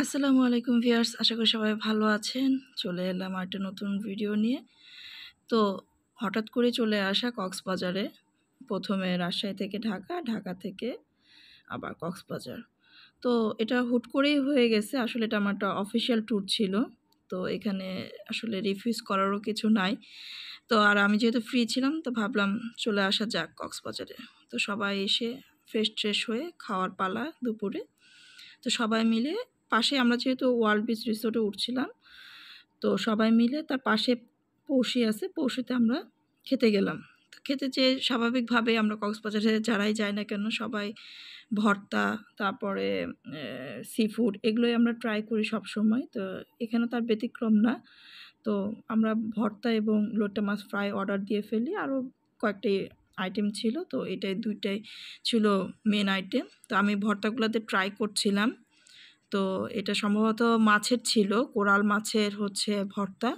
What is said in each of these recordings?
আসসালামু আলাইকুম ভিউয়ার্স, আশা করি সবাই ভালো আছেন। চলে এলাম একটা নতুন ভিডিও নিয়ে। তো হঠাৎ করে চলে আসা কক্সবাজারে, প্রথমে রাজশাহী থেকে ঢাকা, ঢাকা থেকে আবার কক্সবাজার। তো এটা হুট করেই হয়ে গেছে। আসলে এটা আমার একটা অফিসিয়াল ট্যুর ছিল। তো এখানে আসলে রিফিউজ করারও কিছু নাই। তো আর আমি যেহেতু ফ্রি ছিলাম, তো ভাবলাম চলে আসা যাক কক্সবাজারে। তো সবাই এসে ফ্রেশ হয়ে খাওয়ার পালা দুপুরে। তো সবাই মিলে পাশে, আমরা যেহেতু ওয়ার্ল্ড বিচ রিসোর্টে উঠছিলাম, তো সবাই মিলে তার পাশে পড়শি আছে, পড়শিতে আমরা খেতে গেলাম। তো খেতে যেয়ে স্বাভাবিকভাবে আমরা কক্সবাজারে যারাই যাই না কেন সবাই ভর্তা, তারপরে সি ফুড এগুলোই আমরা ট্রাই করি সব সময়। তো এখানে তার ব্যতিক্রম না। তো আমরা ভর্তা এবং লোটে মাছ ফ্রাই অর্ডার দিয়ে ফেলি। আরও কয়েকটি আইটেম ছিল, তো এটাই দুইটাই ছিল মেন আইটেম। তো আমি ভর্তাগুলোতে ট্রাই করছিলাম। তো এটা সম্ভবত মাছের ছিল, কোরাল মাছের ভর্তা।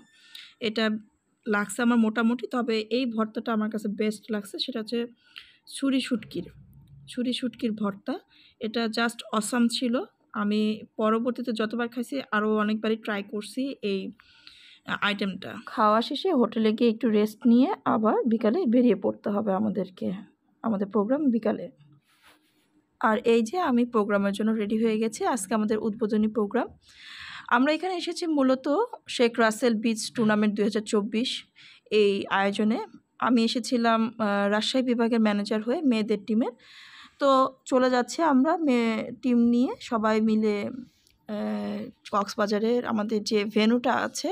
এটা লাগছে আমার মোটামুটি, তবে এই ভর্তাটা আমার কাছে বেস্ট লাগছে। সেটা হচ্ছে ছুরি শুটকির ভর্তা। এটা জাস্ট অসাম ছিল। আমি পরবর্তীতে যতবার খাইছি আরও অনেকবারই ট্রাই করছি এই আইটেমটা। খাওয়া শেষে হোটেলে গিয়ে একটু রেস্ট নিয়ে আবার বিকালে বেরিয়ে পড়তে হবে আমাদেরকে, আমাদের প্রোগ্রাম বিকালে। আর এই যে আমি প্রোগ্রামের জন্য রেডি হয়ে গেছি। আজকে আমাদের উদ্বোধনী প্রোগ্রাম। আমরা এখানে এসেছি মূলত শেখ রাসেল বিচ টুর্নামেন্ট 2024 এই আয়োজনে। আমি এসেছিলাম রাজশাহী বিভাগের ম্যানেজার হয়ে মেয়েদের টিমের। তো চলে যাচ্ছি আমরা মেয়ে টিম নিয়ে সবাই মিলে কক্সবাজারের আমাদের যে ভেন্যুটা আছে,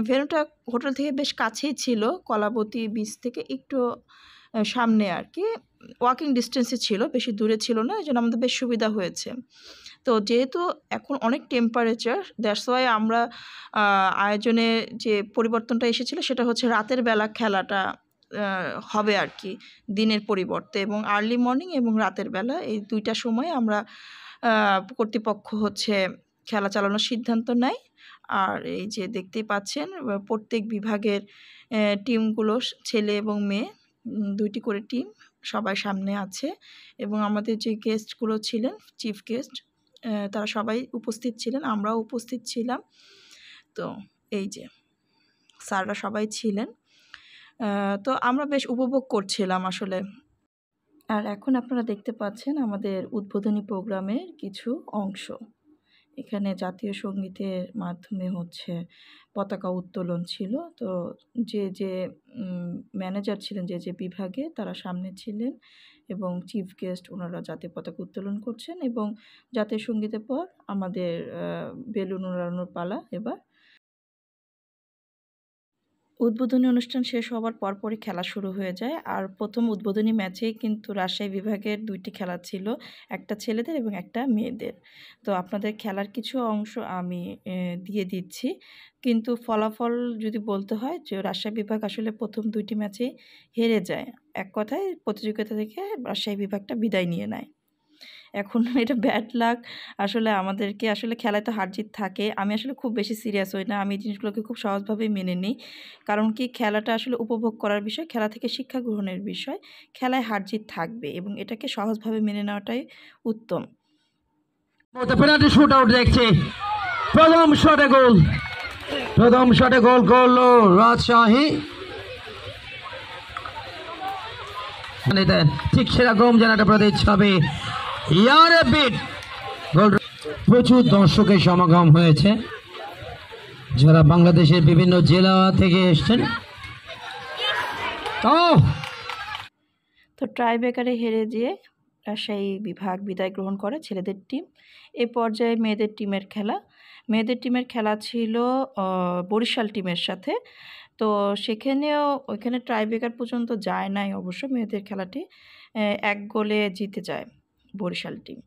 ভেন্যুটা হোটেল থেকে বেশ কাছেই ছিল, কলাবতী বিচ থেকে একটু সামনে আর কি, ওয়াকিং ডিস্টেন্সে ছিল, বেশি দূরে ছিল না, এই জন্য আমাদের বেশ সুবিধা হয়েছে। তো যেহেতু এখন অনেক টেম্পারেচার, দ্যাটস ওয়াই আমরা আয়োজনে যে পরিবর্তনটা এসেছিলো সেটা হচ্ছে রাতের বেলা খেলাটা হবে আর কি, দিনের পরিবর্তে, এবং আর্লি মর্নিং এবং রাতের বেলা এই দুইটা সময় আমরা কর্তৃপক্ষ খেলা চালানোর সিদ্ধান্ত নেয়। আর এই যে দেখতেই পাচ্ছেন প্রত্যেক বিভাগের টিমগুলো, ছেলে এবং মেয়ে দুইটি করে টিম সবাই সামনে আছে, এবং আমাদের যে গেস্টগুলো ছিলেন, চিফ গেস্ট, তারা সবাই উপস্থিত ছিলেন, আমরাও উপস্থিত ছিলাম। তো এই যে স্যাররা সবাই ছিলেন। তো আমরা বেশ উপভোগ করছিলাম আসলে। আর এখন আপনারা দেখতে পাচ্ছেন আমাদের উদ্বোধনী প্রোগ্রামের কিছু অংশ। এখানে জাতীয় সঙ্গীতের মাধ্যমে পতাকা উত্তোলন ছিল। তো যে ম্যানেজার ছিলেন যে বিভাগে, তারা সামনে ছিলেন, এবং চিফ গেস্ট ওনারা জাতীয় পতাকা উত্তোলন করছেন, এবং জাতীয় সঙ্গীতের পর আমাদের বেলুন উড়ানোর পালা। এবার উদ্বোধনী অনুষ্ঠান শেষ হওয়ার পরপরই খেলা শুরু হয়ে যায়। আর প্রথম উদ্বোধনী ম্যাচেই কিন্তু রাজশাহী বিভাগের দুইটি খেলা ছিল, একটা ছেলেদের এবং একটা মেয়েদের। তো আপনাদের খেলার কিছু অংশ আমি দিয়ে দিচ্ছি, কিন্তু ফলাফল যদি বলতে হয় যে রাজশাহী বিভাগ আসলে প্রথম দুইটি ম্যাচেই হেরে যায়। এক কথায় প্রতিযোগিতা থেকে রাজশাহী বিভাগটা বিদায় নিয়ে নেয়। এখন এটা ব্যাড লাক। আসলে আমাদেরকে খেলায় তো হার জিত থাকে। আমি আসলে খুব বেশি সিরিয়াস হই না, আমি এই জিনিসগুলোকে খুব সহজভাবেই মেনে নিই। কারণ কি, খেলাটা আসলে উপভোগ করার বিষয়, খেলা থেকে শিক্ষা গ্রহণের বিষয়। খেলায় হার জিত থাকবে এবং এটাকে সহজভাবে মেনে নেওয়াটাই উত্তম। পেনাল্টি শুট আউট দেখছি। প্রথম শটে গোল করলো রাজশাহী। ঠিক সেরকম যেন একটা প্রতিচ্ছবি। প্রচুর দর্শকের সমাগম হয়েছে, যারা বাংলাদেশের বিভিন্ন জেলা থেকে এসছেন। তো ট্রাইব্রেকারে হেরে যেয়ে রাজশাহী বিভাগ বিদায় গ্রহণ করে ছেলেদের টিম। এই পর্যায়ে মেয়েদের টিমের খেলা ছিল বরিশাল টিমের সাথে। তো ওইখানে ট্রাইব্রেকার পর্যন্ত যায় নাই অবশ্য, মেয়েদের খেলাটি 1 গোলে জিতে যায় বরিশাল টিম।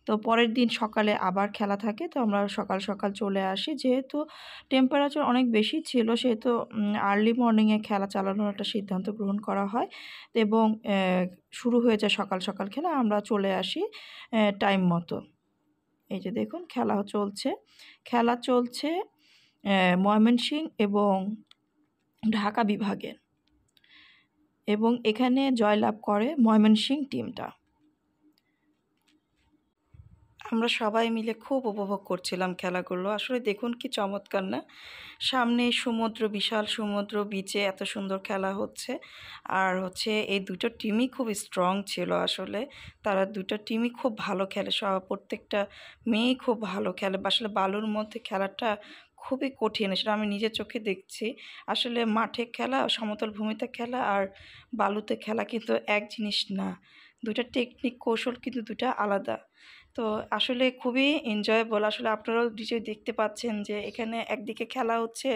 তো পরের দিন সকালে আবার খেলা থাকে। তো আমরা সকাল চলে আসি, যেহেতু টেম্পারেচার অনেক বেশি ছিল সেহেতু আর্লি মর্নিংয়ে খেলা চালানোর একটা সিদ্ধান্ত গ্রহণ করা হয়, এবং শুরু হয়ে যায় সকাল খেলা। আমরা চলে আসি টাইম মতো। এই যে দেখুন খেলা চলছে ময়মনসিংহ এবং ঢাকা বিভাগের, এবং এখানে জয়লাভ করে ময়মনসিংহ টিমটা। আমরা সবাই মিলে খুব উপভোগ করছিলাম খেলাগুলো। আসলে দেখুন কি চমৎকার না? সামনে সমুদ্র, বিশাল সমুদ্র, বিচে এত সুন্দর খেলা হচ্ছে। আর হচ্ছে এই ২ টো টিমই খুব স্ট্রং ছিল আসলে। তারা ২ টা টিমই খুব ভালো খেলে। প্রত্যেকটা মেয়েই খুব ভালো খেলে। আসলে বালুর মধ্যে খেলাটা খুবই কঠিন। সেটা আমি নিজের চোখে দেখছি। আসলে মাঠে খেলা, সমতল ভূমিতে খেলা আর বালুতে খেলা কিন্তু এক জিনিস না। ২ টা টেকনিক, কৌশল কিন্তু ২ টা আলাদা। তো আসলে খুবই এনজয়েবল। আসলে আপনারাও নিশ্চয়ই দেখতে পাচ্ছেন যে এখানে একদিকে খেলা হচ্ছে,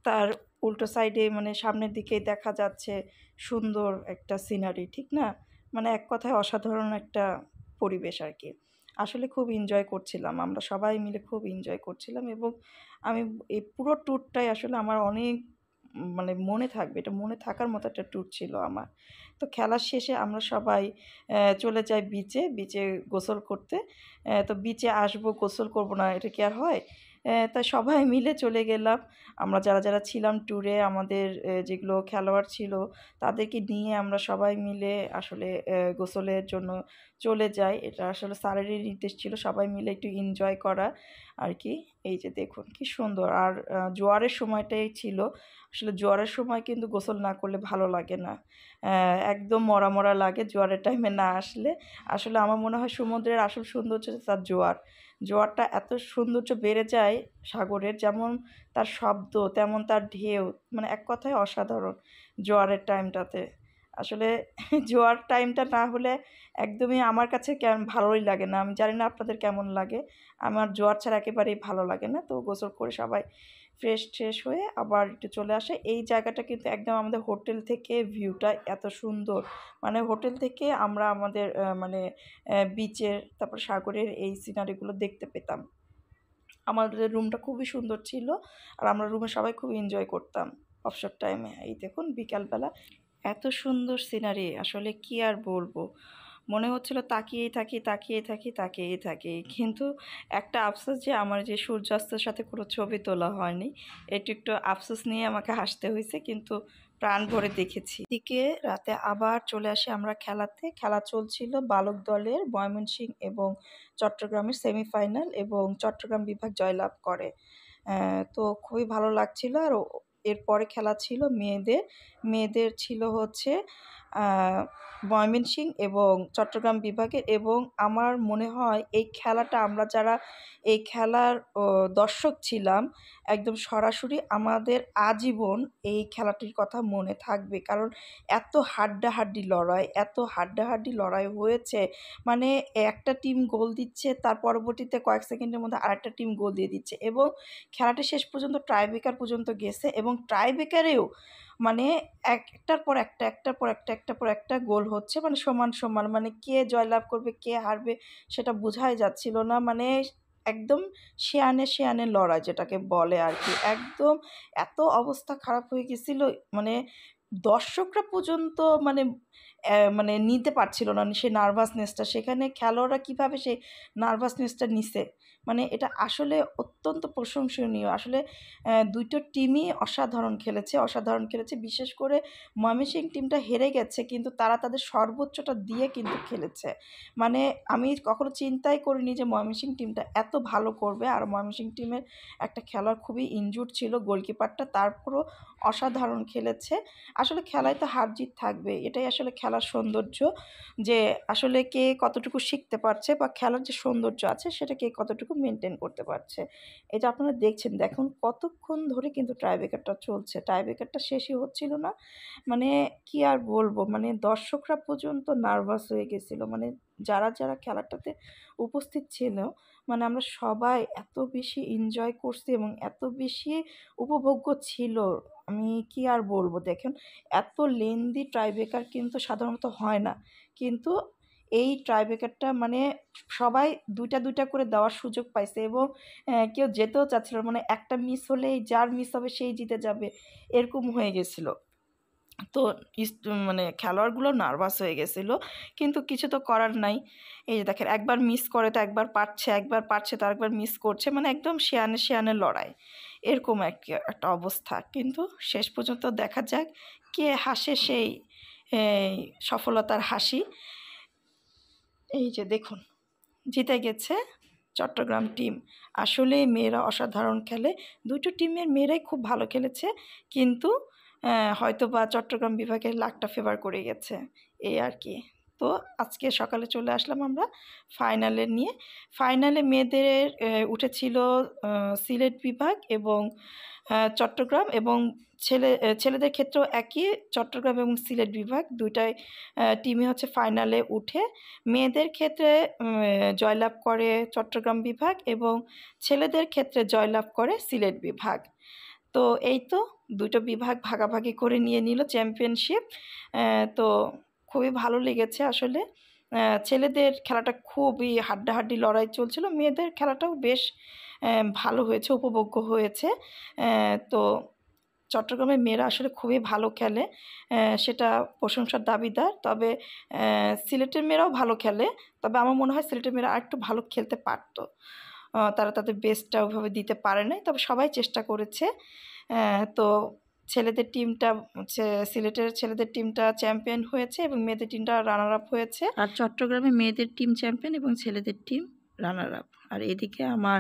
তার উল্টো সাইডে মানে সামনের দিকে দেখা যাচ্ছে সুন্দর একটা সিনারি, ঠিক না? মানে এক কথায় অসাধারণ একটা পরিবেশ আর কি। আসলে খুব এনজয় করছিলাম। আমরা সবাই মিলে খুব এনজয় করছিলাম এবং আমি এই পুরো ট্যুরটাই আসলে আমার অনেক মানে মনে থাকবে। এটা মনে থাকার মতো একটা ট্যুর ছিল আমার। তো খেলার শেষে আমরা সবাই চলে যাই বিচে, বিচে গোসল করতে। তো বিচে আসবো, গোসল করব না, এটা কি আর হয়? তাই সবাই মিলে চলে গেলাম। আমরা যারা, যারা ছিলাম ট্যুরে আমাদের যেগুলো খেলোয়াড় ছিল তাদেরকে নিয়ে আমরা সবাই মিলে আসলে গোসলের জন্য চলে যাই। এটা আসলে স্যারেরই নির্দেশ ছিল সবাই মিলে একটু এনজয় করা আর কি। এই যে দেখুন কি সুন্দর। আর জোয়ারের সময়টাই ছিল। আসলে জোয়ারের সময় কিন্তু গোসল না করলে ভালো লাগে না। একদম মরা, মরা লাগে জোয়ারের টাইমে না আসলে। আসলে আমার মনে হয় সমুদ্রের আসল সৌন্দর্য হচ্ছে তার জোয়ার। জোয়ারটা এত সৌন্দর্য বেড়ে যায় সাগরের, যেমন তার শব্দ তেমন তার ঢেউ, মানে এক কথায় অসাধারণ জোয়ারের টাইমটাতে। আসলে জোয়ার টাইমটা না হলে একদমই আমার কাছে ভালোই লাগে না। আমি জানি না আপনাদের কেমন লাগে। আমার জোয়ার ছাড়া একেবারেই ভালো লাগে না। তো গোসল করে সবাই ফ্রেশ হয়ে আবার একটু চলে আসে। এই জায়গাটা কিন্তু একদম আমাদের হোটেল থেকে ভিউটা এত সুন্দর। মানে হোটেল থেকে আমরা আমাদের মানে বিচের, তারপর সাগরের এই সিনারিগুলো দেখতে পেতাম। আমাদের রুমটা খুবই সুন্দর ছিল। আর আমরা রুমে সবাই খুব এনজয় করতাম অবসর টাইমে। এই দেখুন বিকালবেলা এত সুন্দর সিনারি, আসলে কি আর বলবো। মনে হচ্ছিল তাকিয়েই থাকি। কিন্তু একটা আফসোস যে আমার যে সূর্যাস্তের সাথে কোনো ছবি তোলা হয়নি। একটু আফসোস নিয়ে আমাকে হাসতে হয়েছে, কিন্তু প্রাণ ভরে দেখেছি। এদিকে রাতে আবার চলে আসি আমরা খেলাতে। খেলা চলছিল বালক দলের ময়মনসিংহ এবং চট্টগ্রামের সেমিফাইনাল, এবং চট্টগ্রাম বিভাগ জয়লাভ করে। তো খুবই ভালো লাগছিল। আর এরপরে খেলা ছিল মেয়েদের ছিল হচ্ছে ময়মনসিংহ এবং চট্টগ্রাম বিভাগের। এবং আমার মনে হয় এই খেলাটা আমরা যারা এই খেলার দর্শক ছিলাম একদম সরাসরি আমাদের আজীবন এই খেলাটির কথা মনে থাকবে। কারণ এত হাড্ডাহাড্ডি লড়াই হয়েছে। মানে একটা টিম গোল দিচ্ছে, তার পরবর্তীতে কয়েক সেকেন্ডের মধ্যে আরেকটা টিম গোল দিয়ে দিচ্ছে, এবং খেলাটি শেষ পর্যন্ত টাইব্রেকার পর্যন্ত গেছে। এবং টাইব্রেকারেও মানে একটার পর একটা গোল হচ্ছে, মানে সমান। মানে কে জয়লাভ করবে, কে হারবে সেটা বোঝাই যাচ্ছিল না। মানে একদম সেয়ানে লড়াই যেটাকে বলে আর কি। একদম এত অবস্থা খারাপ হয়ে গেছিল, মানে দর্শকরা পর্যন্ত মানে মানে নিতে পারছিল না সেই নার্ভাসনেসটা। সেখানে খেলোয়াড়রা কীভাবে সেই নার্ভাসনেসটা নিছে, মানে এটা আসলে অত্যন্ত প্রশংসনীয়। আসলে ২ টো টিমই অসাধারণ খেলেছে। বিশেষ করে ময়মনসিংহ টিমটা হেরে গেছে, কিন্তু তারা তাদের সর্বোচ্চটা দিয়ে কিন্তু খেলেছে। মানে আমি কখনো চিন্তাই করিনি যে ময়মনসিংহ টিমটা এত ভালো করবে। আর ময়মনসিংহ টিমের একটা খেলোয়াড় খুবই ইনজুর্ড ছিল, গোলকিপারটা, তারপরও অসাধারণ খেলেছে। আসলে খেলায় তো হার জিত থাকবে, এটাই আসলে খেলার সৌন্দর্য। যে আসলে কে কতটুকু শিখতে পারছে বা খেলার যে সৌন্দর্য আছে সেটা কে কতটুকু মেনটেন করতে পারছে। এটা আপনারা দেখুন কতক্ষণ ধরে কিন্তু টাইব্রেকারটা চলছে। টাইব্রেকারটা শেষই হচ্ছিল না। মানে কি আর বলবো, মানে দর্শকরা পর্যন্ত নার্ভাস হয়ে গেছিল। মানে যারা খেলাটাতে উপস্থিত ছিল, মানে আমরা সবাই এত বেশি এনজয় করছি এবং এত বেশি উপভোগ্য ছিল, আমি কি আর বলবো। দেখেন এত লেন্দি টাইব্রেকার কিন্তু সাধারণত হয় না, কিন্তু এই টাইব্রেকারটা মানে সবাই ২টা করে দেওয়ার সুযোগ পাইছে। এবং কেউ যেতেও চাচ্ছিল না। মানে একটা মিস হলেই যার মিস হবে সেই জিতে যাবে, এরকম হয়ে গেছিল। তো মানে খেলোয়াড়গুলো নার্ভাস হয়ে গেছিল, কিন্তু কিছু তো করার নাই। এই যে দেখেন একবার মিস করে তো একবার পারছে তো আরেকবার মিস করছে, মানে একদম সেয়ানে লড়াই, এরকম একটা অবস্থা। কিন্তু শেষ পর্যন্ত দেখা যাক কে হাসে সেই সফলতার হাসি। এই যে দেখুন জিতে গেছে চট্টগ্রাম টিম। আসলে মেয়েরা অসাধারণ খেলে, দুটো টিমের মেয়েরাই খুব ভালো খেলেছে, কিন্তু হয়তোবা চট্টগ্রাম বিভাগের লাকটা ফেভার করে গেছে, এই আর কি। তো আজকে সকালে চলে আসলাম আমরা ফাইনালে নিয়ে। ফাইনালে মেয়েদের উঠেছিল সিলেট বিভাগ এবং চট্টগ্রাম, এবং ছেলেদের ক্ষেত্রেও একই, চট্টগ্রাম এবং সিলেট বিভাগ দুইটাই টিমই হচ্ছে ফাইনালে উঠে। মেয়েদের ক্ষেত্রে জয়লাভ করে চট্টগ্রাম বিভাগ এবং ছেলেদের ক্ষেত্রে জয়লাভ করে সিলেট বিভাগ। তো এই তো দুটো বিভাগ ভাগাভাগি করে নিয়ে নিল চ্যাম্পিয়নশিপ। তো খুবই ভালো লেগেছে আসলে। ছেলেদের খেলাটা খুবই হাড্ডাহাড্ডি লড়াই চলছিল, মেয়েদের খেলাটাও বেশ ভালো হয়েছে, উপভোগ্য হয়েছে। তো চট্টগ্রামের মেয়েরা আসলে খুবই ভালো খেলে, সেটা প্রশংসার দাবিদার। তবে সিলেটের মেয়েরাও ভালো খেলে, তবে আমার মনে হয় সিলেটের মেয়েরা আরেকটু ভালো খেলতে পারতো, তারা তাদের বেস্টটা ওইভাবে দিতে পারে নাই, তবে সবাই চেষ্টা করেছে। তো ছেলেদের টিমটা হচ্ছে, সিলেটের ছেলেদের টিমটা চ্যাম্পিয়ন হয়েছে এবং মেয়েদের টিমটা রানার আপ হয়েছে। আর চট্টগ্রামে মেয়েদের টিম চ্যাম্পিয়ন এবং ছেলেদের টিম রানার আপ। আর এদিকে আমার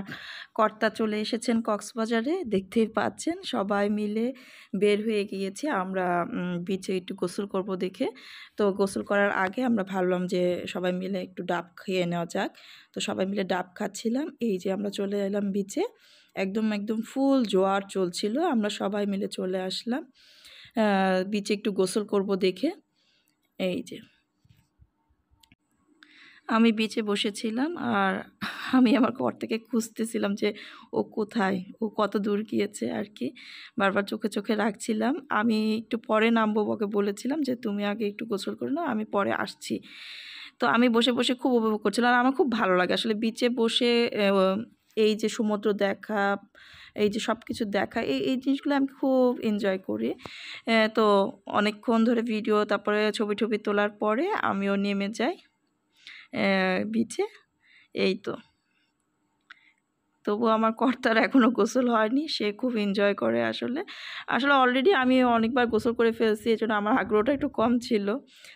কর্তা চলে এসেছেন কক্সবাজারে, দেখতেই পাচ্ছেন সবাই মিলে বের হয়ে গিয়েছি আমরা বিচে একটু গোসল করব দেখে। তো গোসল করার আগে আমরা ভাবলাম যে সবাই মিলে একটু ডাব খেয়ে নেওয়া যাক, তো সবাই মিলে ডাব খাচ্ছিলাম। এই যে আমরা চলে এলাম বিচে, একদম ফুল জোয়ার চলছিল, আমরা সবাই মিলে চলে আসলাম বিচে একটু গোসল করব দেখে। এই যে আমি বিচে বসেছিলাম আর আমি আমার কর্তাকে খুঁজতেছিলাম যে ও কোথায়, ও কত দূর গিয়েছে আর কি, বারবার চোখে চোখে রাখছিলাম। আমি একটু পরে নামবো, ওকে বলেছিলাম যে তুমি আগে একটু গোসল করে নাও, আমি পরে আসছি। তো আমি বসে বসে খুব উপভোগ করছিলাম, আর আমার খুব ভালো লাগে আসলে বিচে বসে এই যে সমুদ্র দেখা, এই যে সব কিছু দেখা, এই জিনিসগুলো আমি খুব এনজয় করি। তো অনেকক্ষণ ধরে ভিডিও তারপরে ছবি টবি তোলার পরে আমিও নেমে যাই বিচে। এই তো, তবু আমার কর্তার এখনও গোসল হয়নি, সে খুব এনজয় করে আসলে। অলরেডি আমি অনেকবার গোসল করে ফেলছি, এই জন্য আমার আগ্রহটা একটু কম ছিল।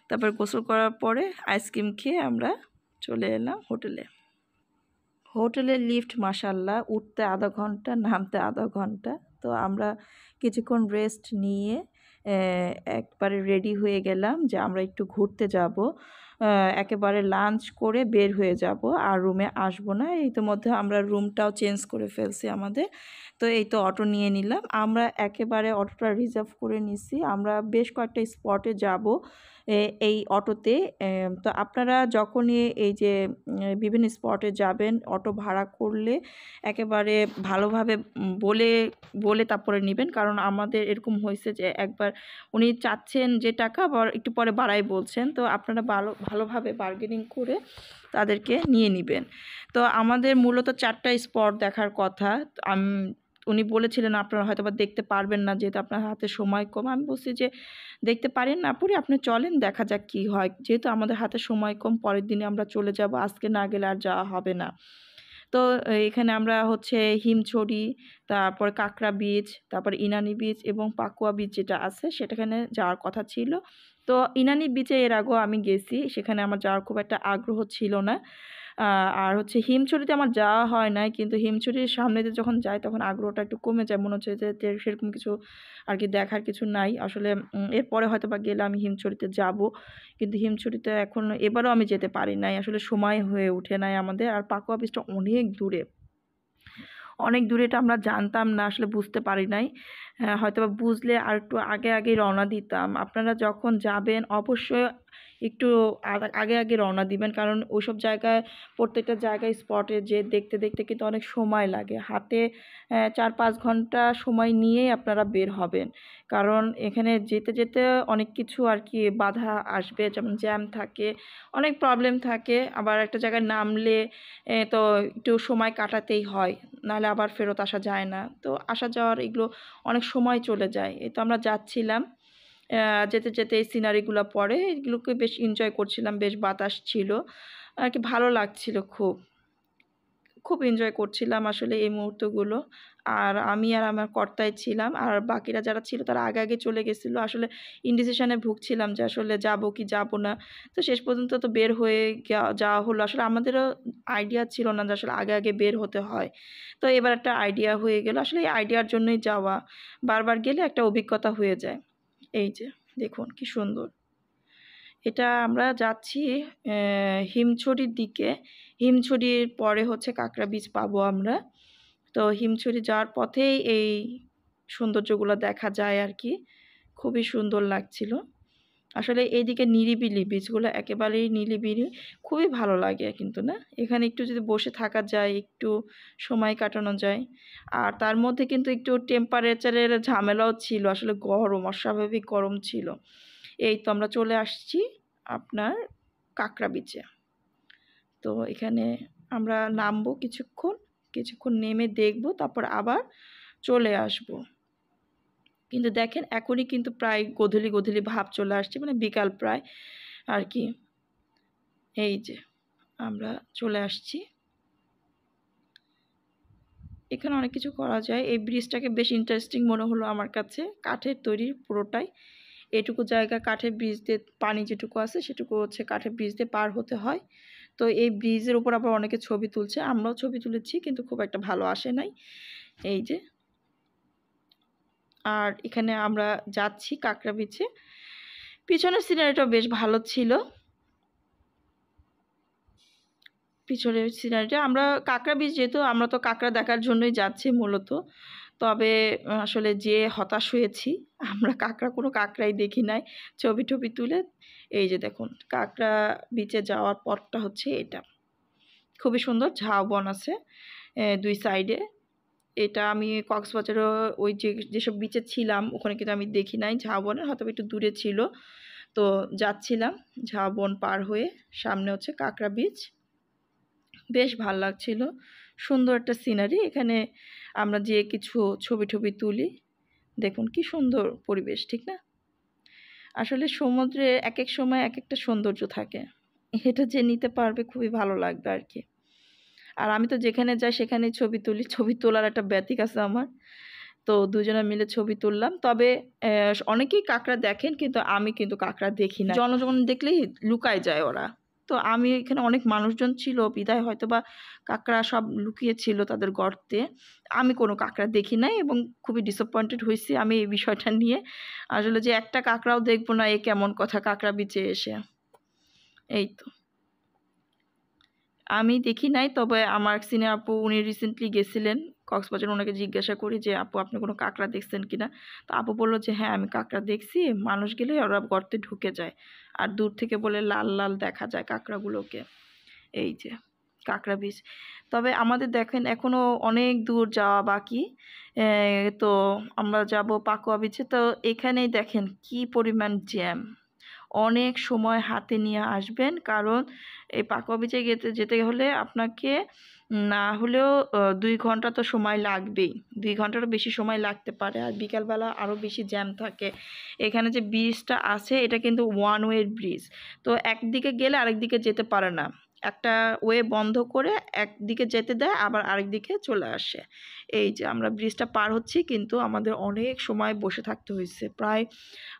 তারপর গোসল করার পরে আইসক্রিম খেয়ে আমরা চলে এলাম হোটেলের লিফট মাশাল্লাহ, উঠতে আধা ঘন্টা, নামতে আধা ঘন্টা। তো আমরা কিছুক্ষণ রেস্ট নিয়ে একবারে রেডি হয়ে গেলাম যে আমরা একটু ঘুরতে যাব, একেবারে লাঞ্চ করে বের হয়ে যাব, আর রুমে আসবো না। ইতিমধ্যে আমরা রুমটাও চেঞ্জ করে ফেলছি আমাদের। তো এই তো অটো নিয়ে নিলাম, আমরা একেবারে অটোটা রিজার্ভ করে নিছি। আমরা বেশ কয়েকটা স্পটে যাব এই অটোতে। তো আপনারা যখনই এই যে বিভিন্ন স্পটে যাবেন, অটো ভাড়া করলে একেবারে ভালোভাবে বলে বলে তারপরে নেবেন, কারণ আমাদের এরকম হয়েছে যে একবার উনি চাচ্ছেন যে টাকা, আবার একটু পরে বাড়াই বলছেন। তো আপনারা ভালোভাবে বার্গেনিং করে তাদেরকে নিয়ে নেবেন। তো আমাদের মূলত 4টা স্পট দেখার কথা। উনি বলেছিলেন আপনারা হয়তো বা দেখতে পারবেন না, যেহেতু আপনার হাতে সময় কম। আমি বলছি যে দেখতে পারেন না পুরি, আপনি চলেন, দেখা যাক কি হয়। যেহেতু আমাদের হাতে সময় কম, পরের দিনে আমরা চলে যাব, আজকে না গেলে আর যাওয়া হবে না। তো এখানে আমরা হচ্ছে হিমছড়ি, তারপর কাঁকড়া বিচ, তারপর ইনানি বিচ এবং পাকুয়া বিচ যেটা আছে সেটাখানে যাওয়ার কথা ছিল। তো ইনানি বিচে এর আগেও আমি গেছি, সেখানে আমার যাওয়ার খুব একটা আগ্রহ ছিল না। আর হচ্ছে হিমছড়িতে আমার যাওয়া হয় নাই, কিন্তু হিমছড়ির সামনে দিয়ে যখন যাই তখন আগ্রহটা একটু কমে যায়, মনে হচ্ছে যে সেরকম কিছু আর কি দেখার কিছু নাই আসলে। এরপরে হয়তো বা গেলে আমি হিমছড়িতে যাব, কিন্তু হিমছড়িতে এখন এবারও আমি যেতে পারি নাই, আসলে সময় হয়ে ওঠে নাই আমাদের। আর পাকুয়া বিচটা অনেক দূরে, এটা আমরা জানতাম না, আসলে বুঝতে পারি নাই। হয়তো বা বুঝলে আর একটু আগে রওনা দিতাম। আপনারা যখন যাবেন অবশ্যই একটু আগে রওনা দিবেন, কারণ ওইসব জায়গায়, প্রত্যেকটা জায়গায় স্পটে যে দেখতে দেখতে কিন্তু অনেক সময় লাগে, হাতে 4-5 ঘন্টা সময় নিয়েই আপনারা বের হবেন। কারণ এখানে যেতে যেতে অনেক কিছু আর কি বাধা আসবে, যেমন জ্যাম থাকে, অনেক প্রবলেম থাকে। আবার একটা জায়গায় নামলে তো একটু সময় কাটাতেই হয়, নাহলে আবার ফেরত আসা যায় না। তো আসা যাওয়ার এগুলো অনেক সময় চলে যায়। এই তো আমরা যাচ্ছিলাম, যেতে যেতে এই সিনারিগুলো পরে এগুলোকে বেশ এনজয় করছিলাম, বেশ বাতাস ছিল আর কি, ভালো লাগছিল খুব। খুব এনজয় করছিলাম আসলে এই মুহূর্তগুলো। আর আমি আর আমার কর্তাই ছিলাম, আর বাকিরা যারা ছিল তারা আগে আগে চলে গেছিলো। আসলে ইনডিসিশনে ভুগছিলাম যে আসলে যাব কি যাব না। তো শেষ পর্যন্ত তো বের হয়ে যাওয়া হলো। আসলে আমাদেরও আইডিয়া ছিল না যে আসলে আগে আগে বের হতে হয়। তো এবার একটা আইডিয়া হয়ে গেল। আসলে এই আইডিয়ার জন্যই যাওয়া, বারবার গেলে একটা অভিজ্ঞতা হয়ে যায়। এই যে দেখুন কি সুন্দর। এটা আমরা যাচ্ছি হিমছড়ির দিকে। হিমছড়ির পরে হচ্ছে কাঁকড়া বীচ পাবো আমরা। তো হিমছড়ি যাওয়ার পথেই এই সৌন্দর্যগুলো দেখা যায় আর কি। খুবই সুন্দর লাগছিল। আসলে এইদিকে নিরিবিলি, বীচগুলো একেবারেই নিরিবিলি, খুবই ভালো লাগে কিন্তু না? এখানে একটু যদি বসে থাকা যায়, একটু সময় কাটানো যায়। আর তার মধ্যে কিন্তু একটু টেম্পারেচারের ঝামেলাও ছিল, আসলে গরম, অস্বাভাবিক গরম ছিল। এই তো আমরা চলে আসছি আপনার কাঁকড়া বিচে। তো এখানে আমরা নামবো কিছুক্ষণ নেমে দেখব, তারপর আবার চলে আসব। কিন্তু দেখেন এখনই কিন্তু প্রায় গোধূলি গোধূলি ভাব চলে আসছে, মানে বিকাল প্রায় আর কি। এই যে আমরা চলে আসছি। এখানে অনেক কিছু করা যায়। এই ব্রিজটাকে বেশ ইন্টারেস্টিং মনে হলো আমার কাছে, কাঠের তৈরি পুরোটাই। এটুকু জায়গা কাঠের ব্রিজ দিয়ে, পানি যেটুকু আছে সেটুকু হচ্ছে কাঠের ব্রিজ দিয়ে পার হতে হয়। তো এই ব্রিজের উপর আবার অনেকে ছবি তুলছে, আমরাও ছবি তুলেছি, কিন্তু খুব একটা ভালো আসে নাই। এই যে, আর এখানে আমরা যাচ্ছি কাঁকড়া বিচে। পিছনের সিনারিটাও বেশ ভালো ছিল। পিছনের সিনারিটা আমরা কাঁকড়া বীচ, যেহেতু আমরা তো কাঁকড়া দেখার জন্যই যাচ্ছি মূলত। তবে আসলে যে হতাশ হয়েছি, আমরা কোনো কাঁকড়াই দেখি নাই। ছবি টবি তুলে, এই যে দেখুন কাঁকড়া বিচে যাওয়ার পথটা হচ্ছে এটা। খুবই সুন্দর ঝাউবন আছে দুই সাইডে। এটা আমি কক্সবাজারও ওই যেসব বিচে ছিলাম ওখানে কিন্তু আমি দেখি নাই ঝাউবনের, হয়তো একটু দূরে ছিল। তো যাচ্ছিলাম ঝাউবন পার হয়ে, সামনে হচ্ছে কাঁকড়া বিচ। বেশ ভাল লাগছিল, সুন্দর একটা সিনারি। এখানে আমরা যে কিছু ছবি টবি তুলি, দেখুন কি সুন্দর পরিবেশ, ঠিক না? আসলে সমুদ্রে এক এক সময় এক একটা সৌন্দর্য থাকে, এটা যে নিতে পারবে খুবই ভালো লাগবে আর কি। আর আমি তো যেখানে যাই সেখানেই ছবি তুলি, ছবি তোলার একটা ব্যতিক আছে আমার। তো দুজনে মিলে ছবি তুললাম। তবে অনেকেই কাঁকড়া দেখেন, কিন্তু আমি কিন্তু কাঁকড়া দেখি না। জনজন দেখলেই লুকায় যায় ওরা। তো আমি এখানে অনেক মানুষজন ছিল বিধায় হয়তো বা কাঁকড়া সব লুকিয়ে ছিল তাদের গর্তে। আমি কোনো কাঁকড়া দেখি নাই এবং খুবই ডিসঅ্যাপয়েন্টেড হয়েছি আমি এই বিষয়টা নিয়ে। আসলে যে একটা কাঁকড়াও দেখবো না, এ কেমন কথা কাঁকড়া বিচে এসে। এই তো আমি দেখি নাই, তবে আমার সিনিয়র আপু উনি রিসেন্টলি গেছিলেন কক্সবাজার। ওনাকে জিজ্ঞাসা করি যে আপু আপনি কোনো কাঁকড়া দেখছেন কিনা। তো আপু বললো যে হ্যাঁ আমি কাঁকড়া দেখছি, মানুষ গেলে ওরা গর্তে ঢুকে যায়, আর দূর থেকে বলে লাল লাল দেখা যায় কাঁকড়াগুলোকে। এই যে কাঁকড়া বীচ। তবে আমাদের দেখেন এখনও অনেক দূর যাওয়া বাকি। তো আমরা যাব পাকুয়া বিচে। তো এখানেই দেখেন কি পরিমাণ জ্যাম, অনেক সময় হাতে নিয়ে আসবেন, কারণ এই পাকুয়া বিচে যেতে হলে আপনাকে না হলেও 2 ঘন্টা তো সময় লাগবেই, 2 ঘন্টারও বেশি সময় লাগতে পারে। আর বিকালবেলা আরও বেশি জ্যাম থাকে। এখানে যে ব্রিজটা আছে এটা কিন্তু ওয়ান ওয়ে ব্রিজ, তো একদিকে গেলে আরেকদিকে যেতে পারে না। একটা ওয়ে বন্ধ করে একদিকে যেতে দেয়, আবার আরেকদিকে চলে আসে। এই যে আমরা ব্রিজটা পার হচ্ছি, কিন্তু আমাদের অনেক সময় বসে থাকতে হয়েছে, প্রায়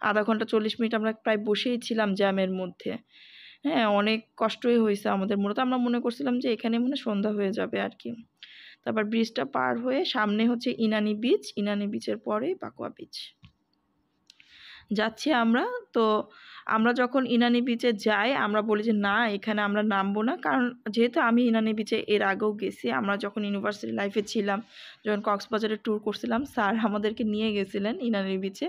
আধা ঘন্টা 40 মিনিট আমরা প্রায় বসেই ছিলাম জ্যামের মধ্যে। হ্যাঁ, অনেক কষ্টই হয়েছে আমাদের। মূলত আমরা মনে করছিলাম যে এখানে মনে সন্ধ্যা হয়ে যাবে আর কি। তারপর ব্রিজটা পার হয়ে সামনে হচ্ছে ইনানি বিচ, ইনানি বিচের পরেই পাকুয়া বিচ যাচ্ছি আমরা। তো আমরা যখন ইনানি বিচে যাই আমরা বলি যে না এখানে আমরা নামবো না, কারণ যেহেতু আমি ইনানি বিচে এর আগেও গেছি। আমরা যখন ইউনিভার্সিটি লাইফে ছিলাম, যখন কক্সবাজারে ট্যুর করছিলাম, স্যার আমাদেরকে নিয়ে গেছিলেন ইনানি বিচে।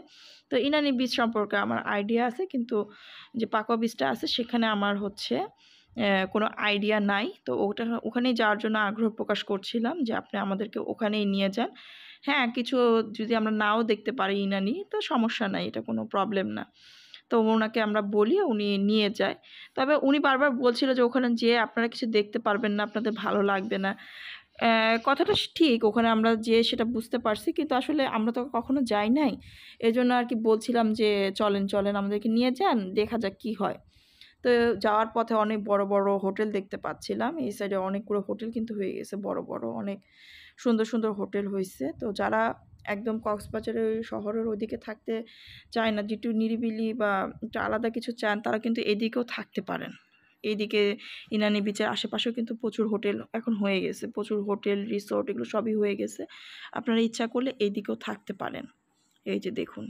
তো ইনানি বিচ সম্পর্কে আমার আইডিয়া আছে, কিন্তু যে পাকুয়া বিচটা আছে সেখানে আমার হচ্ছে কোনো আইডিয়া নাই। তো ওখানেই যাওয়ার জন্য আগ্রহ প্রকাশ করছিলাম যে আপনি আমাদেরকে ওখানেই নিয়ে যান। হ্যাঁ, কিছু যদি আমরা নাও দেখতে পারি ইনানি, তো সমস্যা নাই, এটা কোনো প্রবলেম না। তো ওনাকে আমরা বলি, উনি নিয়ে যায়। তবে উনি বারবার বলছিল যে ওখানে যেয়ে আপনারা কিছু দেখতে পারবেন না, আপনাদের ভালো লাগবে না। কথাটা ঠিক, ওখানে আমরা যেয়ে সেটা বুঝতে পারছি, কিন্তু আসলে আমরা তো কখনো যাই নাই। এজন্য আর কি বলছিলাম যে চলেন আমাদেরকে নিয়ে যান, দেখা যাক কী হয়। তো যাওয়ার পথে অনেক বড় বড় হোটেল দেখতে পাচ্ছিলাম। এই সাইডে অনেকগুলো হোটেল কিন্তু হয়ে গেছে, বড় বড় অনেক সুন্দর সুন্দর হোটেল হয়েছে। তো যারা একদম কক্সবাজারের শহরের ওইদিকে থাকতে চায় না, যেটু নিরিবিলি বা একটু আলাদা কিছু চান, তারা কিন্তু এদিকেও থাকতে পারেন। এইদিকে ইনানি বিচের আশেপাশেও কিন্তু প্রচুর হোটেল এখন হয়ে গেছে, প্রচুর হোটেল রিসোর্ট এগুলো সবই হয়ে গেছে। আপনারা ইচ্ছা করলে এইদিকেও থাকতে পারেন। এই যে দেখুন,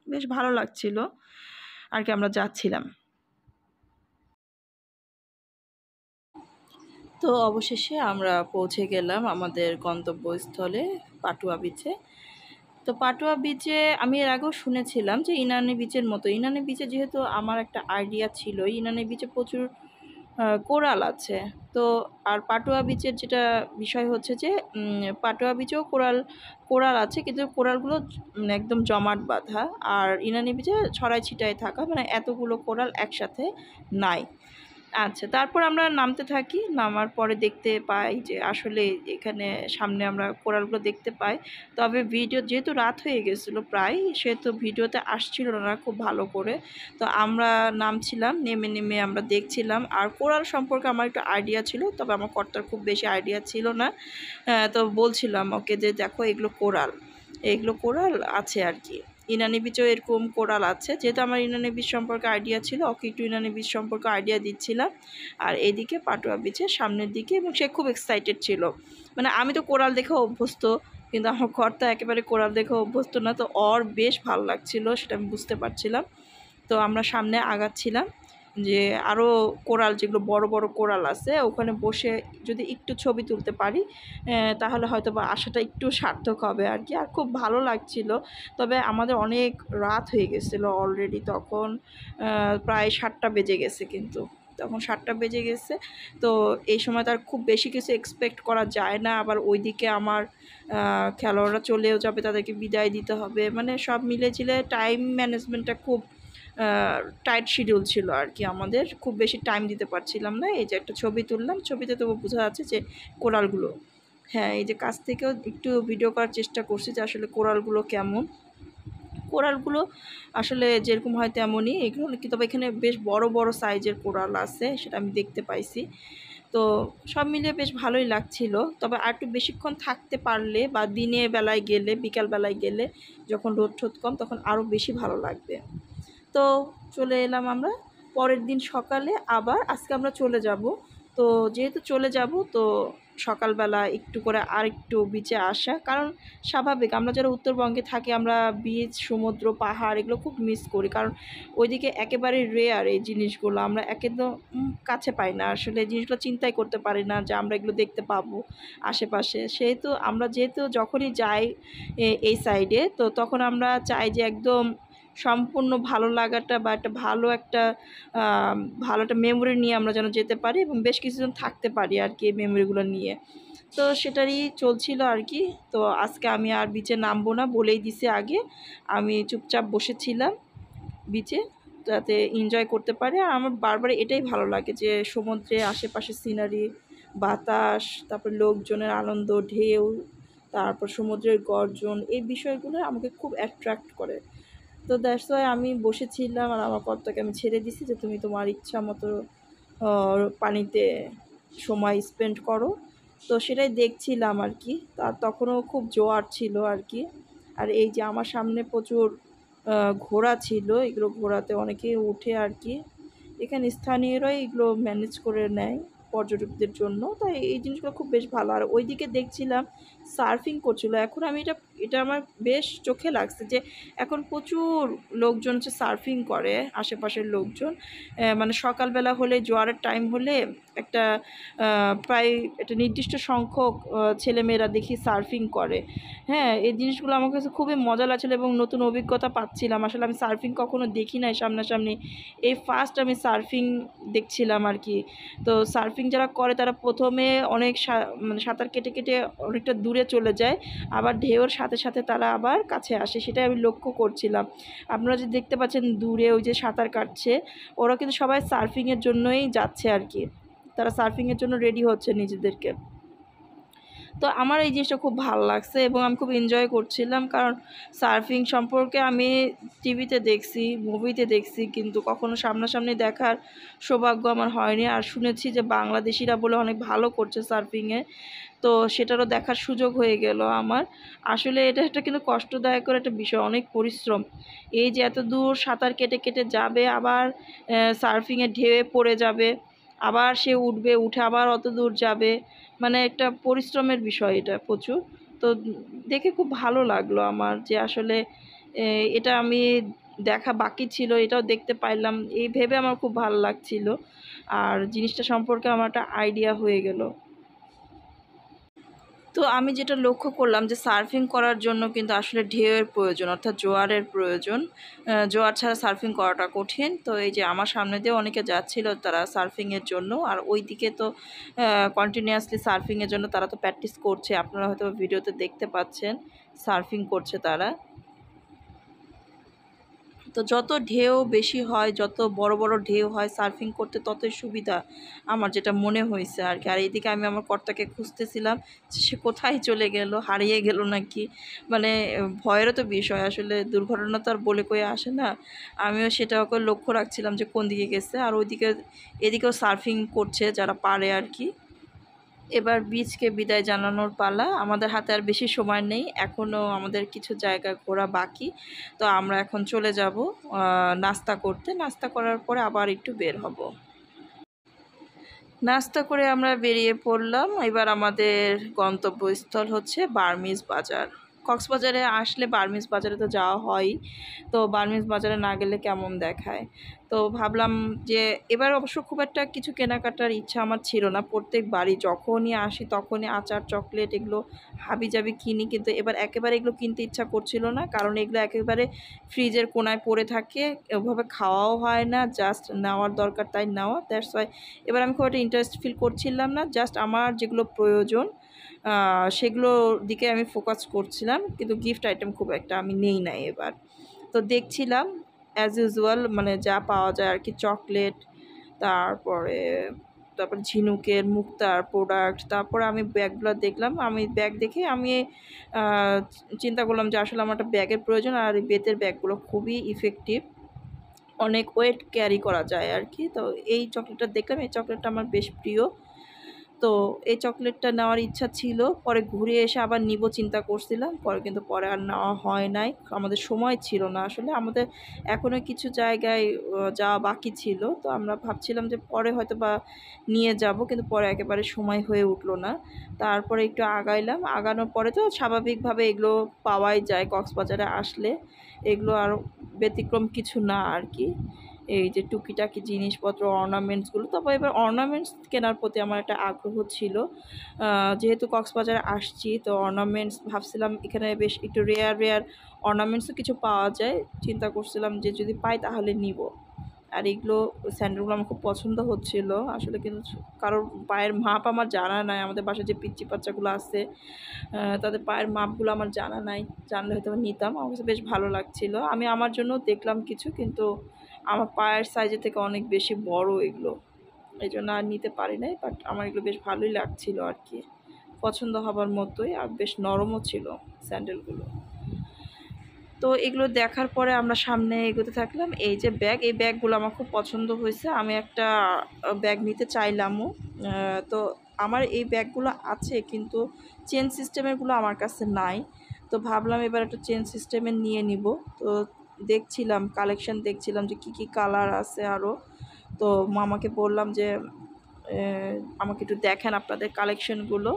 বেশ ভালো লাগছিল আর কি, আমরা যাচ্ছিলাম। তো অবশেষে আমরা পৌঁছে গেলাম আমাদের গন্তব্যস্থলে পাটুয়া বিচে। তো পাটুয়া বিচে আমি এর আগেও শুনেছিলাম যে ইনানি বিচের মতো। ইনানি বিচে যেহেতু আমার একটা আইডিয়া ছিল, ইনানি বিচে প্রচুর কোরাল আছে। তো আর পাটুয়া বিচের যেটা বিষয় হচ্ছে যে পাটুয়া বিচেও কোরাল আছে, কিন্তু কোরালগুলো একদম জমাট বাঁধা, আর ইনানি বিচে ছড়াই ছিটায় থাকা, মানে এতগুলো কোরাল একসাথে নাই। আচ্ছা, তারপর আমরা নামতে থাকি। নামার পরে দেখতে পাই যে আসলে এখানে সামনে আমরা কোরালগুলো দেখতে পাই। তবে ভিডিও যেহেতু রাত হয়ে গেছিলো প্রায়, সেহেতু ভিডিওতে আসছিল না খুব ভালো করে। তো আমরা নামছিলাম, নেমে নেমে আমরা দেখছিলাম। আর কোরাল সম্পর্কে আমার একটু আইডিয়া ছিল, তবে আমার কর্তার খুব বেশি আইডিয়া ছিল না। তো বলছিলাম ওকে যে দেখো এগুলো কোরাল আছে আর কি। ইনানি বিচেও এরকম কোরাল আছে। যেহেতু আমার ইনানি বিচ সম্পর্কে আইডিয়া ছিল, ওকে একটু ইনানি বিচ সম্পর্কে আইডিয়া দিচ্ছিলাম। আর এইদিকে পাটুয়া বিচের সামনের দিকে, এবং সে খুব এক্সাইটেড ছিল। মানে আমি তো কোরাল দেখে অভ্যস্ত, কিন্তু আমার কর্তা একেবারে কোরাল দেখে অভ্যস্ত না। তো ওর বেশ ভালো লাগছিল, সেটা আমি বুঝতে পারছিলাম। তো আমরা সামনে আগাচ্ছিলাম যে আরও কোরাল, যেগুলো বড় বড় কোরাল আছে, ওখানে বসে যদি একটু ছবি তুলতে পারি তাহলে হয়তো বা আশাটা একটু সার্থক হবে আর কি। আর খুব ভালো লাগছিল। তবে আমাদের অনেক রাত হয়ে গেছিলো অলরেডি, তখন প্রায় 7টা বেজে গেছে, কিন্তু তখন 7টা বেজে গেছে। তো এই সময় তার খুব বেশি কিছু এক্সপেক্ট করা যায় না। আবার ওইদিকে আমার খেলোয়াড়রা চলেও যাবে, তাদেরকে বিদায় দিতে হবে, মানে সব মিলে টাইম ম্যানেজমেন্টটা খুব টাইট শিডিউল ছিল আর কি। আমাদের খুব বেশি টাইম দিতে পারছিলাম না। এই যে একটা ছবি তুললাম, ছবিতে তবু বোঝা যাচ্ছে যে কোরালগুলো, হ্যাঁ এই যে কাছ থেকেও একটু ভিডিও করার চেষ্টা করছি যে আসলে কোরালগুলো কেমন। কোরালগুলো আসলে যেরকম হয় তেমনই এগুলো, কি তবে এখানে বেশ বড় বড় সাইজের কোরাল আছে, সেটা আমি দেখতে পাইছি। তো সব মিলিয়ে বেশ ভালোই লাগছিল। তবে আর একটু বেশিক্ষণ থাকতে পারলে, বা দিনের বেলায় গেলে, বিকাল বেলায় গেলে, যখন রোদ ঠোদ কম, তখন আরও বেশি ভালো লাগবে। তো চলে এলাম আমরা পরের দিন সকালে। আবার আজকে আমরা চলে যাব। তো যেহেতু চলে যাব, তো সকালবেলা একটু করে আর একটু বিচে আসা, কারণ স্বাভাবিক আমরা যারা উত্তরবঙ্গে থাকি, আমরা বিচ, সমুদ্র, পাহাড় এগুলো খুব মিস করি। কারণ ওইদিকে একেবারে রেয়ার এই জিনিসগুলো, আমরা একদম কাছে পাই না, আসলে এই জিনিসগুলো চিন্তাই করতে পারি না যে আমরা এগুলো দেখতে পাবো আশেপাশে। সেহেতু আমরা যেহেতু যখনই যাই এই সাইডে, তো তখন আমরা চাই যে একদম সম্পূর্ণ ভালো লাগাটা, বা একটা ভালো একটা মেমোরি নিয়ে আমরা যেন যেতে পারি, এবং বেশ কিছুজন থাকতে পারি আর কি এই মেমোরিগুলো নিয়ে। তো সেটারই চলছিল আর কি। তো আজকে আমি আর বিচে নামবো না, বলেই দিছি আগে। আমি চুপচাপ বসেছিলাম বিচে, যাতে এনজয় করতে পারে। আর আমার বারবার এটাই ভালো লাগে যে সমুদ্রের আশেপাশে সিনারি, বাতাস, তারপর লোকজনের আনন্দ, ঢেউ, তারপর সমুদ্রের গর্জন, এই বিষয়গুলো আমাকে খুব অ্যাট্রাক্ট করে। তো দ্যাটস ওয়াই আমি বসেছিলাম, আর আমার কর্তাকে আমি ছেড়ে দিছি যে তুমি তোমার ইচ্ছা মতো পানিতে সময় স্পেন্ড করো। তো সেটাই দেখছিলাম আর কি। আর তখনও খুব জোয়ার ছিল আর কি। আর এই যে আমার সামনে প্রচুর ঘোড়া ছিল, এগুলো ঘোড়াতে অনেকে উঠে আর কি। এখানে স্থানীয়রাই এগুলো ম্যানেজ করে নেয় পর্যটকদের জন্য। তাই এই জিনিসগুলো খুব বেশ ভালো। আর ওইদিকে দেখছিলাম সার্ফিং করছিল। এখন আমি এটা আমার বেশ চোখে লাগছে যে এখন প্রচুর লোকজন হচ্ছে সার্ফিং করে, আশেপাশের লোকজন। মানে সকালবেলা হলে, জোয়ারের টাইম হলে একটা প্রায় একটা নির্দিষ্ট সংখ্যক ছেলেমেয়েরা দেখি সার্ফিং করে। হ্যাঁ, এই জিনিসগুলো আমার কাছে খুবই মজা লাগছিল এবং নতুন অভিজ্ঞতা পাচ্ছিলাম। আসলে আমি সার্ফিং কখনো দেখি নাই সামনাসামনি, এই ফার্স্ট আমি সার্ফিং দেখছিলাম আর কি। তো সার্ফিং যারা করে তারা প্রথমে অনেক মানে সাঁতার কেটে কেটে অনেকটা দূরে চলে যায়, আবার ঢেউয়ের সাথে সাথে তারা আবার কাছে আসে, সেটাই আমি লক্ষ্য করছিলাম। আপনারা যে দেখতে পাচ্ছেন দূরে ওই যে সাঁতার কাটছে, ওরা কিন্তু সবাই সার্ফিংয়ের জন্যই যাচ্ছে আর কি। তারা সার্ফিংয়ের জন্য রেডি হচ্ছে নিজেদেরকে। তো আমার এই জিনিসটা খুব ভালো লাগছে এবং আমি খুব এনজয় করছিলাম, কারণ সার্ফিং সম্পর্কে আমি টিভিতে দেখছি, মুভিতে দেখছি, কিন্তু কখনো সামনাসামনি দেখার সৌভাগ্য আমার হয়নি। আর শুনেছি যে বাংলাদেশিরা বলে অনেক ভালো করছে সার্ফিংয়ে, তো সেটারও দেখার সুযোগ হয়ে গেল আমার। আসলে এটা একটা কিন্তু কষ্টদায়কের একটা বিষয়, অনেক পরিশ্রম। এই যে এত দূর সাঁতার কেটে কেটে যাবে, আবার সার্ফিংয়ে ঢেউয়ে পড়ে যাবে, আবার সে উঠবে, উঠে আবার অত দূর যাবে, মানে একটা পরিশ্রমের বিষয় এটা প্রচুর। তো দেখে খুব ভালো লাগলো আমার, যে আসলে এটা আমি দেখা বাকি ছিল, এটাও দেখতে পাইলাম, এই ভেবে আমার খুব ভালো লাগছিল, আর জিনিসটা সম্পর্কে আমার একটা আইডিয়া হয়ে গেল। তো আমি যেটা লক্ষ্য করলাম যে সার্ফিং করার জন্য কিন্তু আসলে ঢেউয়ের প্রয়োজন, অর্থাৎ জোয়ারের প্রয়োজন। জোয়ার ছাড়া সার্ফিং করাটা কঠিন। তো এই যে আমার সামনে দিয়ে অনেকে যাচ্ছিল তারা সার্ফিংয়ের জন্য, আর ওই দিকে তো কন্টিনিউয়াসলি সার্ফিংয়ের জন্য তারা তো প্র্যাকটিস করছে, আপনারা হয়তো ভিডিওতে দেখতে পাচ্ছেন সার্ফিং করছে তারা। তো যত ঢেউ বেশি হয়, যত বড় বড় ঢেউ হয় সার্ফিং করতে ততই সুবিধা, আমার যেটা মনে হয়েছে আর কি। আর এইদিকে আমি আমার কর্তাকে খুঁজতেছিলাম, সে কোথায় চলে গেল, হারিয়ে গেল নাকি, মানে ভয়েরও তো বিষয়, আসলে দুর্ঘটনা তো আর বলে কয়ে আসে না। আমিও সেটা ওকে লক্ষ্য রাখছিলাম যে কোন দিকে গেছে, আর ওইদিকে এদিকেও সার্ফিং করছে যারা পারে আর কি। এবার বীচকে বিদায় জানানোর পালা, আমাদের হাতে আর বেশি সময় নেই, এখনও আমাদের কিছু জায়গা ঘোরা বাকি। তো আমরা এখন চলে যাব নাস্তা করতে, নাস্তা করার পরে আবার একটু বের হব। নাস্তা করে আমরা বেরিয়ে পড়লাম। এবার আমাদের গন্তব্যস্থল হচ্ছে বার্মিজ বাজার। কক্সবাজারে আসলে বার্মিজ বাজারে তো যাওয়া হয়, তো বার্মিজ বাজারে না গেলে কেমন দেখায়। তো ভাবলাম যে এবার অবশ্য খুব একটা কিছু কেনাকাটার ইচ্ছা আমার ছিল না, প্রত্যেকবারই যখনই আসি তখনই আচার চকলেট এগুলো হাবিজাবি কিনি, কিন্তু এবার একেবারে এগুলো কিনতে ইচ্ছা করছিল না, কারণ এগুলো একেবারে ফ্রিজের কোনায় পড়ে থাকে, ওভাবে খাওয়াও হয় না, জাস্ট নেওয়ার দরকার তাই নেওয়া, দ্যাটস ওয়াই এবার আমি খুব একটা ইন্টারেস্ট ফিল করছিলাম না, জাস্ট আমার যেগুলো প্রয়োজন সেগুলোর দিকে আমি ফোকাস করছিলাম, কিন্তু গিফট আইটেম খুব একটা আমি নেই নাই এবার। তো দেখছিলাম অ্যাজ ইউজুয়াল মানে যা পাওয়া যায় আর কি, চকলেট, তারপরে ঝিনুকের মুক্তার প্রোডাক্ট, তারপরে আমি ব্যাগগুলো দেখলাম, আমি ব্যাগ দেখে আমি চিন্তা করলাম যে আসলে আমার একটা ব্যাগের প্রয়োজন, আর এই বেতের ব্যাগগুলো খুবই ইফেক্টিভ, অনেক ওয়েট ক্যারি করা যায় আর কি। তো এই চকলেটটা দেখলাম, এই চকলেটটা আমার বেশ প্রিয়, তো এই চকলেটটা নেওয়ার ইচ্ছা ছিল, পরে ঘুরে এসে আবার নিব চিন্তা করছিলাম, কিন্তু পরে আর নেওয়া হয় নাই, আমাদের সময় ছিল না আসলে, আমাদের এখনও কিছু জায়গায় যাওয়া বাকি ছিল, তো আমরা ভাবছিলাম যে পরে হয়তো বা নিয়ে যাব, কিন্তু পরে একেবারে সময় হয়ে উঠলো না। তারপরে একটু আগাইলাম, আগানোর পরে তো স্বাভাবিকভাবে এগুলো পাওয়াই যায় কক্সবাজারে আসলে, এগুলো আর ব্যতিক্রম কিছু না আর কি। এই যে টুকিটাকি জিনিসপত্র, অর্নামেন্টসগুলো, তারপর এবার অর্নামেন্টস কেনার প্রতি আমার একটা আগ্রহ ছিল, যেহেতু কক্সবাজারে আসছি, তো অর্নামেন্টস ভাবছিলাম এখানে বেশ একটু রেয়ার রেয়ার অর্নামেন্টসও কিছু পাওয়া যায়, চিন্তা করছিলাম যে যদি পাই তাহলে নিব। আর এগুলো স্যান্ডেলগুলো আমার খুব পছন্দ হচ্ছিল আসলে, কিন্তু কারোর পায়ের মাপ আমার জানা নাই, আমাদের বাসায় যে পিচ্চি বাচ্চাগুলো আছে তাদের পায়ের মাপগুলো আমার জানা নাই, জানলে হয়তো নিতাম, আমার কাছে বেশ ভালো লাগছিল। আমি আমার জন্য দেখলাম কিছু, কিন্তু আমার পায়ের সাইজের থেকে অনেক বেশি বড় এগুলো, এই জন্য আর নিতে পারি নাই, বাট আমার এগুলো বেশ ভালোই লাগছিল আর কি, পছন্দ হবার মতোই, আর বেশ নরমও ছিল স্যান্ডেলগুলো। তো এগুলো দেখার পরে আমরা সামনে এগোতে থাকলাম। এই যে ব্যাগ, এই ব্যাগগুলো আমার খুব পছন্দ হয়েছে, আমি একটা ব্যাগ নিতে চাইলামও। তো আমার এই ব্যাগগুলো আছে, কিন্তু চেন সিস্টেমেরগুলো আমার কাছে নাই, তো ভাবলাম এবার একটা চেন সিস্টেমের নিয়ে নিব। তো দেখছিলাম কালেকশন, দেখছিলাম যে কী কালার আছে আরও, তো মামাকে বললাম যে আমাকে একটু দেখেন আপনাদের কালেকশনগুলো,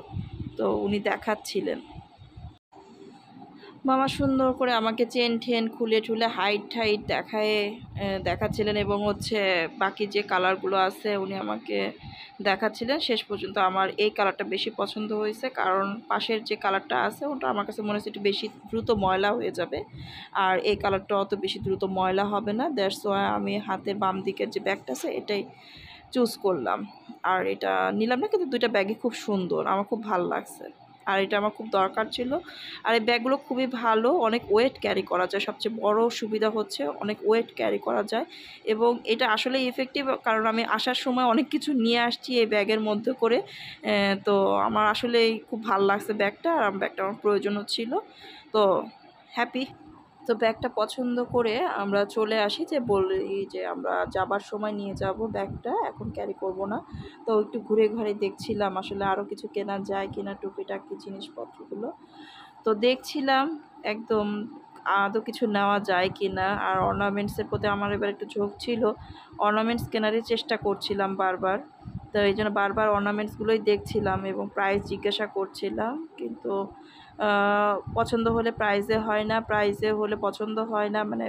তো উনি দেখাচ্ছিলেন। মামা সুন্দর করে আমাকে চেন ঠেন খুলে ঠুলে হাইট ঠাইট দেখাচ্ছিলেন, এবং হচ্ছে বাকি যে কালারগুলো আছে উনি আমাকে দেখাচ্ছিলেন। শেষ পর্যন্ত আমার এই কালারটা বেশি পছন্দ হয়েছে, কারণ পাশের যে কালারটা আছে ওটা আমার কাছে মনে হচ্ছে একটু বেশি দ্রুত ময়লা হয়ে যাবে, আর এই কালারটা অত বেশি দ্রুত ময়লা হবে না, দ্যাটস ওয়াই আমি হাতের বাম দিকের যে ব্যাগটা আছে এটাই চুজ করলাম, আর এটা নিলাম না, কিন্তু দুইটা ব্যাগই খুব সুন্দর, আমার খুব ভালো লাগছে। আর এটা আমার খুব দরকার ছিল। আর এই ব্যাগগুলো খুবই ভালো, অনেক ওয়েট ক্যারি করা যায়। সবচেয়ে বড় সুবিধা হচ্ছে অনেক ওয়েট ক্যারি করা যায় এবং এটা আসলে ইফেক্টিভ, কারণ আমি আসার সময় অনেক কিছু নিয়ে আসছি এই ব্যাগের মধ্যে করে। তো আমার আসলেই খুব ভালো লাগছে ব্যাগটা, আর ব্যাগটা আমার প্রয়োজনও ছিল, তো হ্যাপি। তো ব্যাগটা পছন্দ করে আমরা চলে আসি, যে বলি যে আমরা যাবার সময় নিয়ে যাব ব্যাগটা, এখন ক্যারি করব না। তো একটু ঘুরে ঘুরে দেখছিলাম আসলে আরও কিছু কেনা যায় কিনা, টুকিটাকি জিনিসপত্রগুলো তো দেখছিলাম একদম আদৌ কিছু নেওয়া যায় কি না। আর অর্নামেন্টসের প্রতি আমার এবার একটু ঝোঁক ছিল, অর্নামেন্টস কেনারই চেষ্টা করছিলাম বারবার। তো এই জন্য বারবার অর্নামেন্টসগুলোই দেখছিলাম এবং প্রাইস জিজ্ঞাসা করছিলাম, কিন্তু পছন্দ হলে প্রাইজে হয় না, প্রাইজে হলে পছন্দ হয় না, মানে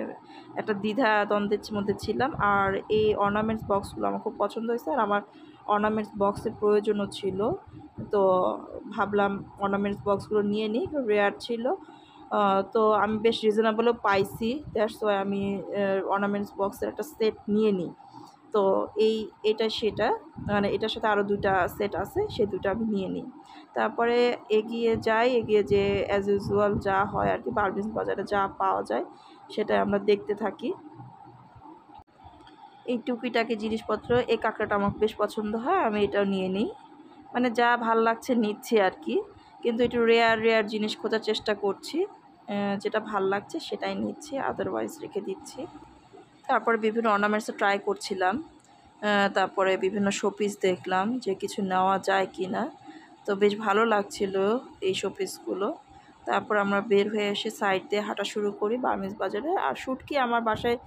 একটা দ্বিধা দ্বন্দ্বের মধ্যে ছিলাম। আর এই অর্নামেন্টস বক্সগুলো আমার খুব পছন্দ হয়েছে, আর আমার অর্নামেন্টস বক্সের প্রয়োজনও ছিল। তো ভাবলাম অর্নামেন্টস বক্সগুলো নিয়ে নিই, রেয়ার ছিল। তো আমি বেশ রিজনেবলও পাইছি, দ্যাটস ওয়াই আমি অর্নামেন্টস বক্সের একটা সেট নিয়ে নিই। তো এটা সেটা, মানে এটার সাথে আরও 2টা সেট আছে, সেই 2টা আমি নিয়ে নিই। তারপরে এগিয়ে যে অ্যাজ ইউজুয়াল যা হয় আর কি, বার্মিজ বাজারে যা পাওয়া যায় সেটাই আমরা দেখতে থাকি। এই টুকিটাকি জিনিসপত্র, এই কাঁকড়াটা আমার বেশ পছন্দ হয়, আমি এটাও নিয়ে নিই। মানে যা ভাল লাগছে নিচ্ছি আর কি, কিন্তু একটু রেয়ার জিনিস খোঁজার চেষ্টা করছি, যেটা ভাল লাগছে সেটাই নিচ্ছি, আদারওয়াইজ রেখে দিচ্ছি। তারপরে বিভিন্ন অর্নামেন্টসও ট্রাই করছিলাম, তারপরে বিভিন্ন শোপিস দেখলাম যে কিছু নেওয়া যায় কি না। তো বেশ ভালো লাগছিল এই শোপিসগুলো। তারপর আমরা বের হয়ে এসে সাইড দিয়ে হাঁটা শুরু করি বার্মিজ বাজারে। আর শুটকি আমার বাসায়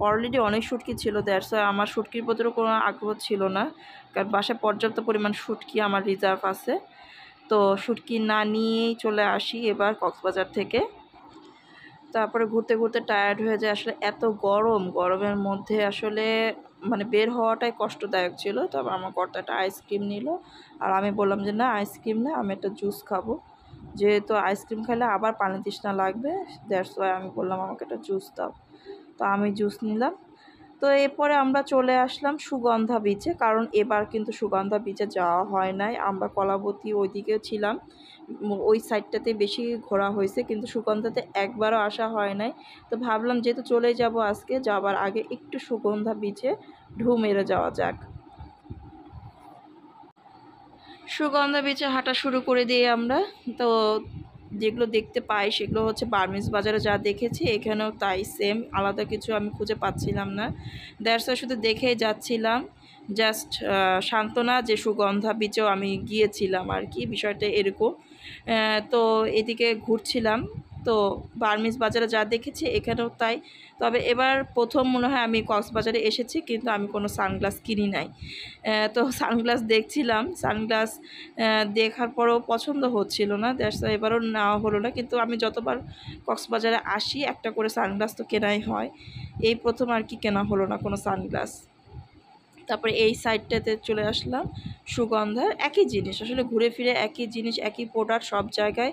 অলরেডি অনেক শুটকি ছিল, দ্যাটস ওয়াই আমার শুটকির প্রতিও কোনো আগ্রহ ছিল না, কারণ বাসায় পর্যাপ্ত পরিমাণ শুটকি আমার রিজার্ভ আছে। তো শুটকি না নিয়েই চলে আসি এবার কক্সবাজার থেকে। তারপরে ঘুরতে ঘুরতে টায়ার্ড হয়ে যায়, আসলে এত গরমের মধ্যে আসলে মানে বের হওয়াটাই কষ্টদায়ক ছিল। তারপর আমার কর্তা একটা আইসক্রিম নিল, আর আমি বললাম যে না আইসক্রিম না, আমি একটা জুস খাবো, যেহেতু আইসক্রিম খেলে আবার পানি তৃষ্ণা লাগবে, দ্যাটস ওয়াই আমি বললাম আমাকে একটা জুস দাও। তো আমি জুস নিলাম। তো এরপরে আমরা চলে আসলাম সুগন্ধা বিচে, কারণ এবার কিন্তু সুগন্ধা বিচে যাওয়া হয় নাই। আমরা কলাবতী ওইদিকে ছিলাম, ওই সাইডটাতে বেশি ঘোরা হয়েছে, কিন্তু সুগন্ধাতে একবারও আসা হয় নাই। তো ভাবলাম যেহেতু চলে যাব আজকে, যাবার আগে একটু সুগন্ধা বিচে ঢু মেরে যাওয়া যাক। সুগন্ধা বিচে হাঁটা শুরু করে দিই আমরা। তো যেগুলো দেখতে পাই সেগুলো হচ্ছে বার্মিজ বাজারে যা দেখেছি এখানেও তাই সেম, আলাদা কিছু আমি খুঁজে পাচ্ছিলাম না, দ্যাটস ওয়াই শুধু দেখেই যাচ্ছিলাম। জাস্ট সান্ত্বনা যে সুগন্ধা বিচেও আমি গিয়েছিলাম আর কি, বিষয়টা এরকম। তো এদিকে ঘুরছিলাম, তো বার্মিজ বাজারে যা দেখেছি এখানেও তাই। তবে এবার প্রথম মনে হয় আমি কক্সবাজারে এসেছি, কিন্তু আমি কোনো সানগ্লাস কিনি নাই। তো সানগ্লাস দেখছিলাম, সানগ্লাস দেখার পরেও পছন্দ হচ্ছিল না, দ্যাটস ওয়াই এবারও নেওয়া হলো না। কিন্তু আমি যতবার কক্সবাজারে আসি একটা করে সানগ্লাস তো কেনাই হয়, এই প্রথম আর কি কেনা হলো না কোনো সানগ্লাস। তারপরে এই সাইডটাতে চলে আসলাম, সুগন্ধার একই জিনিস, আসলে ঘুরে ফিরে একই জিনিস একই প্রোডাক্ট সব জায়গায়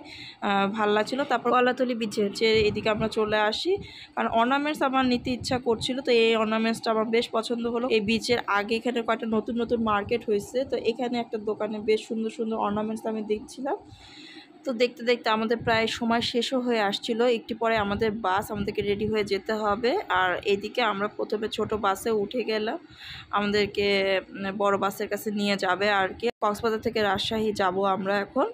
ভাল লাগছিলো। তারপর কলাতলি বিচে যে এদিকে আমরা চলে আসি, কারণ অর্নামেন্টস আমার নিতে ইচ্ছা করছিল, তো এই অর্নামেন্টসটা আমার বেশ পছন্দ হলো। এই বিচের আগে এখানে কয়েকটা নতুন মার্কেট হয়েছে, তো এখানে একটা দোকানে বেশ সুন্দর অর্নামেন্টস আমি দেখছিলাম। তো দেখতে দেখতে আমাদের প্রায় সময় শেষও হয়ে আসছিল, একটু পরে আমাদের বাস, আমাদেরকে রেডি হয়ে যেতে হবে। আর এদিকে আমরা প্রথমে ছোট বাসে উঠে গেলাম, আমাদেরকে বড় বাসের কাছে নিয়ে যাবে আর কি। কক্সবাজার থেকে রাজশাহী যাব আমরা এখন।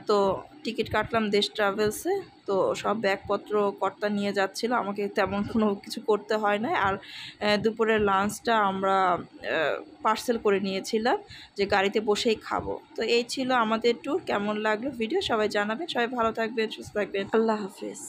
তো টিকিট কাটলাম দেশ ট্রাভেলসে। তো সব ব্যাগপত্র কর্তা নিয়ে যাচ্ছিল, আমাকে তেমন কোনো কিছু করতে হয় না। আর দুপুরের লাঞ্চটা আমরা পার্সেল করে নিয়েছিলাম, যে গাড়িতে বসেই খাবো। তো এই ছিল আমাদের ট্যুর। কেমন লাগলো ভিডিও সবাই জানাবেন, সবাই ভালো থাকবেন, সুস্থ থাকবেন, আল্লাহ হাফেজ।